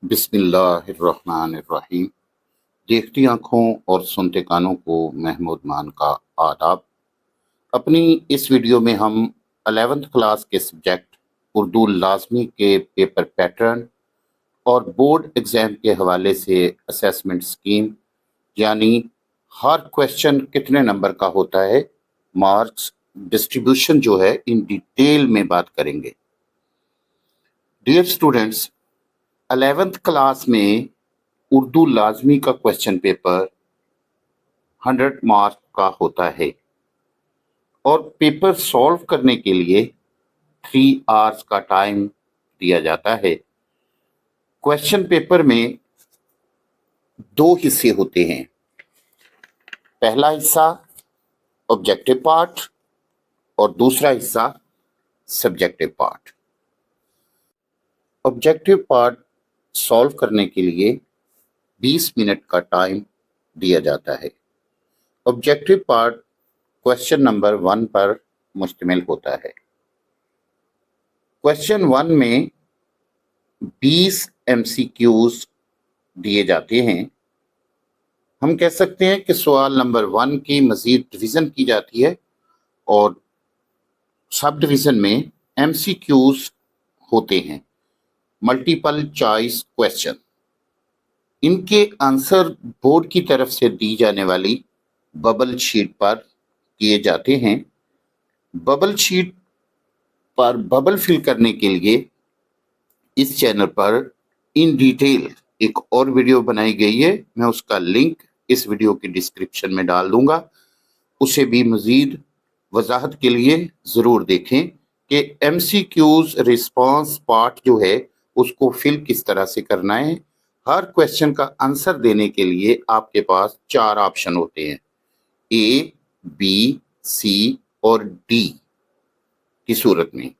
बिस्मिल्लाहिर्रहमानिर्रहीम। देखती आंखों और सुनते कानों को महमूद मान का आदाब। अपनी इस वीडियो में हम 11th क्लास के सब्जेक्ट उर्दू लाजमी के पेपर पैटर्न और बोर्ड एग्ज़ाम के हवाले से असेसमेंट स्कीम, यानी हर क्वेश्चन कितने नंबर का होता है, मार्क्स डिस्ट्रीब्यूशन जो है, इन डिटेल में बात करेंगे। डियर स्टूडेंट्स, 11th क्लास में उर्दू लाजमी का क्वेश्चन पेपर 100 मार्क का होता है और पेपर सॉल्व करने के लिए 3 आवर्स का टाइम दिया जाता है। क्वेश्चन पेपर में 2 हिस्से होते हैं। पहला हिस्सा ऑब्जेक्टिव पार्ट और दूसरा हिस्सा subjective part. Objective part solve करने के लिए 20 मिनट का टाइम दिया जाता है। ऑब्जेक्टिव पार्ट क्वेश्चन नंबर 1 पर मुश्तमिल होता है। क्वेश्चन 1 में 20 MCQs दिए जाते हैं। हम कह सकते हैं कि सवाल नंबर 1 की मज़ीद रिवीजन की जाती है और सब डिवीज़न में MCQs होते हैं, मल्टीपल चॉइस क्वेश्चन। इनके आंसर बोर्ड की तरफ से दी जाने वाली बबल शीट पर किए जाते हैं। बबल शीट पर बबल फिल करने के लिए इस चैनल पर इन डिटेल एक और वीडियो बनाई गई है। मैं उसका लिंक इस वीडियो की डिस्क्रिप्शन में डाल दूंगा। उसे भी मज़ीद वजाहत के लिए ज़रूर देखें कि MCQs रिस्पांस पार्ट जो है उसको फिल किस तरह से करना है। हर क्वेश्चन का आंसर देने के लिए आपके पास 4 ऑप्शन होते हैं, A, B, C और D की सूरत में।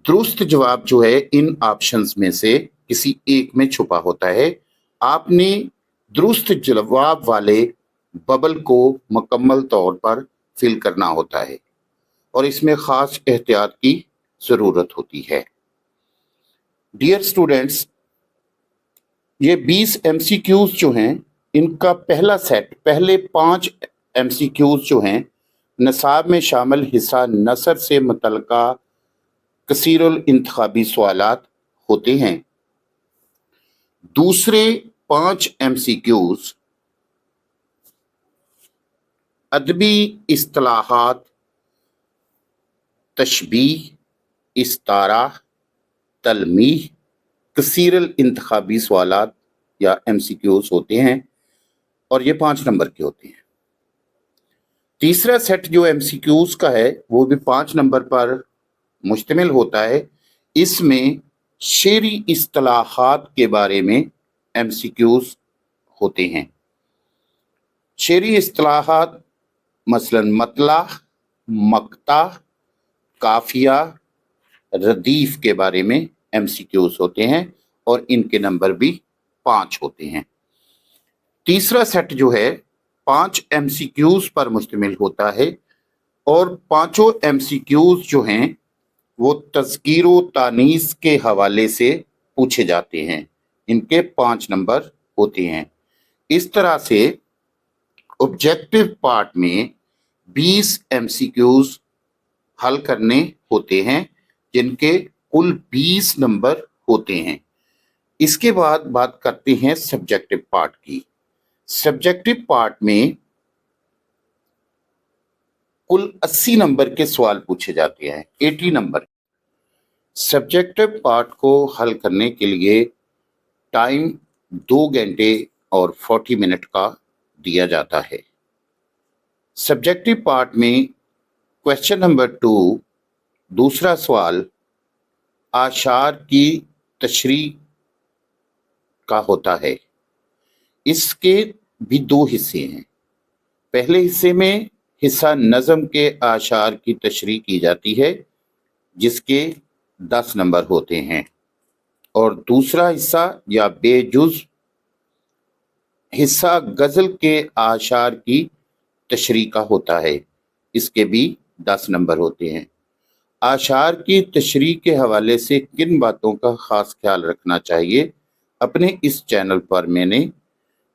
दुरुस्त जवाब जो है इन ऑप्शंस में से किसी एक में छुपा होता है। आपने दुरुस्त जवाब वाले बबल को मुकम्मल तौर पर फिल करना होता है और इसमें ख़ास एहतियात की ज़रूरत होती है। डियर स्टूडेंट्स, ये 20 MCQs जो हैं, इनका पहला सेट, पहले 5 MCQs जो हैं, निसाब में शामिल हिस्सा नसर से मुतल्लिका कसीरुल इंतखाबी सवालात होते हैं। दूसरे 5 MCQs अदबी इस्तिलाहात, तशबीह, इस्तारा, तलमीह, कसीरुल इंतखाबी सवालात या MCQs होते हैं और ये 5 नंबर के होते हैं। तीसरा सेट जो MCQs का है वो भी 5 नंबर पर मुश्तमिल होता है। इसमें शेरी इस्तिलाहात के बारे में MCQs होते हैं। शेरी इस्तिलाहात मसलन मतला, मक्ता, काफिया, रदीफ के बारे में MCQs होते हैं और इनके नंबर भी 5 होते हैं। तीसरा सेट जो है 5 MCQs पर मुश्तमिल होता है और पांचों MCQs जो हैं वो तज़कीर व तानीस के हवाले से पूछे जाते हैं। इनके 5 नंबर होते हैं। इस तरह से ऑब्जेक्टिव पार्ट में 20 MCQs हल करने होते हैं जिनके कुल 20 नंबर होते हैं। इसके बाद बात करते हैं सब्जेक्टिव पार्ट की। सब्जेक्टिव पार्ट में कुल 80 नंबर के सवाल पूछे जाते हैं, 80 नंबर। सब्जेक्टिव पार्ट को हल करने के लिए टाइम 2 घंटे और 40 मिनट का दिया जाता है। सब्जेक्टिव पार्ट में क्वेश्चन नंबर 2, दूसरा सवाल आशार की तशरीह का होता है। इसके भी 2 हिस्से हैं। पहले हिस्से में हिस्सा नज़म के आशार की तशरीह की जाती है जिसके 10 नंबर होते हैं और दूसरा हिस्सा या बेजुज़ हिस्सा गज़ल के आशार की तशरीह का होता है। इसके भी 10 नंबर होते हैं। आशार की तशरीह के हवाले से किन बातों का ख़ास ख्याल रखना चाहिए अपने इस चैनल पर मैंने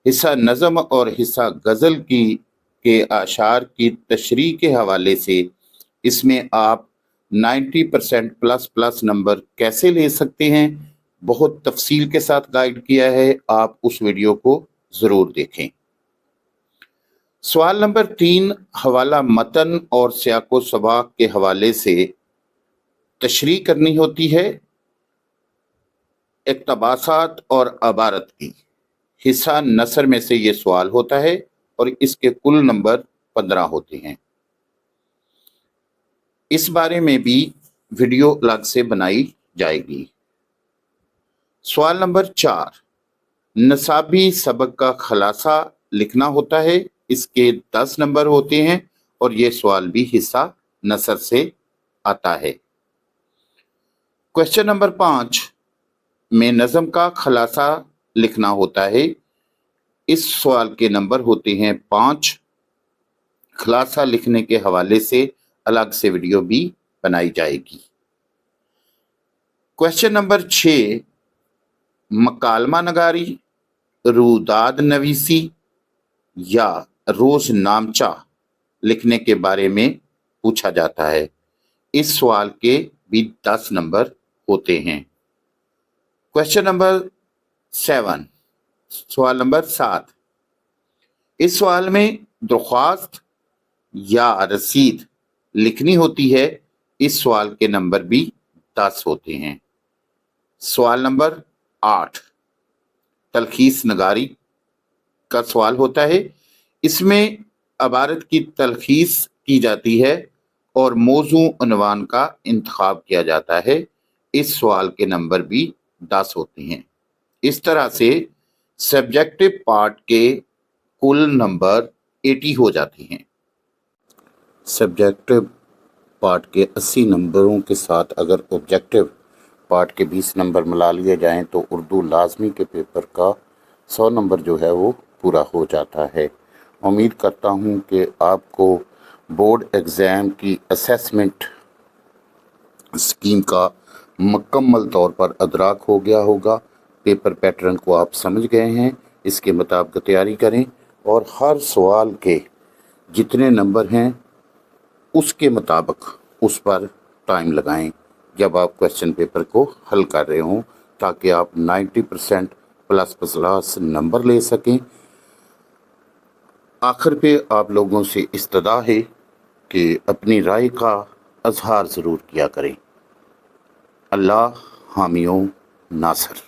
हिस्सा नज़म और हिस्सा गज़ल के आशार की तशरीह के हवाले से इसमें आप 90% प्लस प्लस नंबर कैसे ले सकते हैं बहुत तफसील के साथ गाइड किया है। आप उस वीडियो को ज़रूर देखें। सवाल नंबर 3 हवाला मतन और सियाको सबाक के हवाले से तशरीह करनी होती है इक्तबासात और अबारत की। हिस्सा नसर में से ये सवाल होता है और इसके कुल नंबर 15 होते हैं। इस बारे में भी वीडियो अलग से बनाई जाएगी। सवाल नंबर 4 नसाबी सबक का खलासा लिखना होता है। इसके 10 नंबर होते हैं और ये सवाल भी हिस्सा नसर से आता है। क्वेश्चन नंबर 5 में नज़म का खलासा लिखना होता है। इस सवाल के नंबर होते हैं 5। खलासा लिखने के हवाले से अलग से वीडियो भी बनाई जाएगी। क्वेश्चन नंबर 6 मकालमा नगारी, रूदाद नवीसी या रोज नामचा लिखने के बारे में पूछा जाता है। इस सवाल के भी 10 नंबर होते हैं। क्वेश्चन नंबर 7 सवाल नंबर 7 इस सवाल में दरख्वास्त या रसीद लिखनी होती है। इस सवाल के नंबर भी 10 होते हैं। सवाल नंबर 8 तलखीस नगारी का सवाल होता है। इसमें अबारत की तलखीस की जाती है और मौजू उन्वान का इंतखाब किया जाता है। इस सवाल के नंबर भी 10 होते हैं। इस तरह से सब्जेक्टिव पार्ट के कुल नंबर 80 हो जाते हैं। सब्जेक्टिव पार्ट के 80 नंबरों के साथ अगर ऑब्जेक्टिव पार्ट के 20 नंबर मिला लिए जाएं तो उर्दू लाजमी के पेपर का 100 नंबर जो है वो पूरा हो जाता है। उम्मीद करता हूं कि आपको बोर्ड एग्ज़ाम की असेसमेंट स्कीम का मुकम्मल तौर पर अदराक हो गया होगा। पेपर पैटर्न को आप समझ गए हैं। इसके मुताबिक तैयारी करें और हर सवाल के जितने नंबर हैं उसके मुताबिक उस पर टाइम लगाएं जब आप क्वेश्चन पेपर को हल कर रहे हों, ताकि आप 90% प्लस प्लस नंबर ले सकें। आखिर पे आप लोगों से इस्तदा है कि अपनी राय का इजहार ज़रूर किया करें। अल्लाह हामियों नासर।